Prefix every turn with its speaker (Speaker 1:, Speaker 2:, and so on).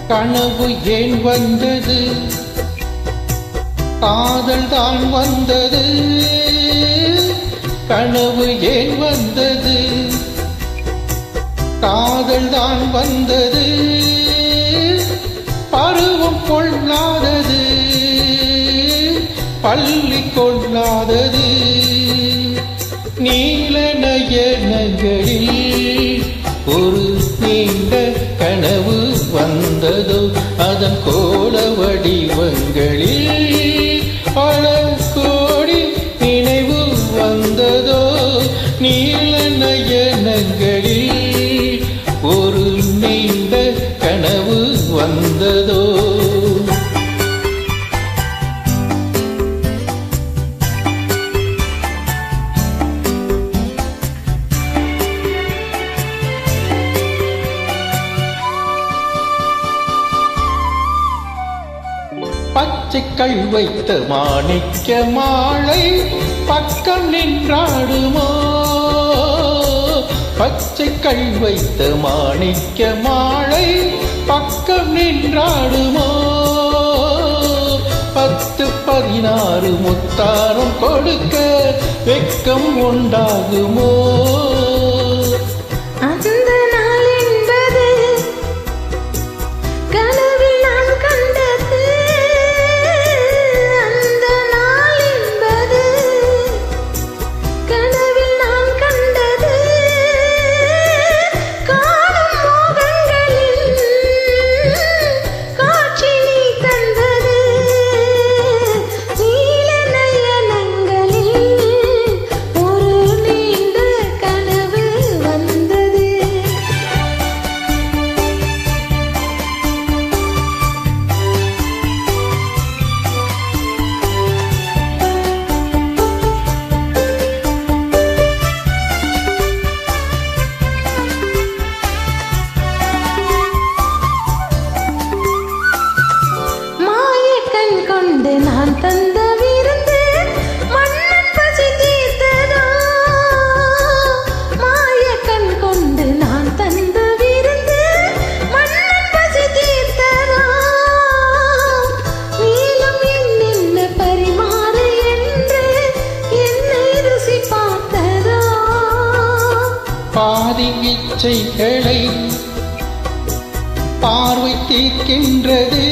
Speaker 1: கனவு ஏன் வந்தது? காதல் தான் வந்தது. கனவு ஏன் வந்தது? காதல் தான் வந்தது. பருவம் கொள்ளாதது, பள்ளி கொள்ளாதது. நீல நயனங்களில் ஒரு நீண்ட கனவு வந்ததோ, அதன் கோல வடிவங்களில் பல கோடி நினைவு வந்ததோ. நீல நயனங்களில் ஒரு நீண்ட கனவு வந்ததோ. பச்சைக்கள் வைத்த மாணிக்க மாலை பக்கம் நின்றாடுமோ? பச்சைக்கள் வைத்த மாணிக்க மாலை பக்கம் நின்றாடுமோ? 10-16 முத்தாரம் கொடுக்க வெட்கம் உண்டாகுமோ?
Speaker 2: நான் தந்த விருந்து மன்னன் பசி தீர்த்ததோ? மாயக்கண் கொண்டு நான் தந்த விருந்து மன்னன் பசி தீர்த்ததோ? நீலம் என்னென்ன பரிமாற என்று என்னை ருசி பார்த்ததோ?
Speaker 1: பாதி இச்சைகளை பார்வை தீர்க்கின்றது.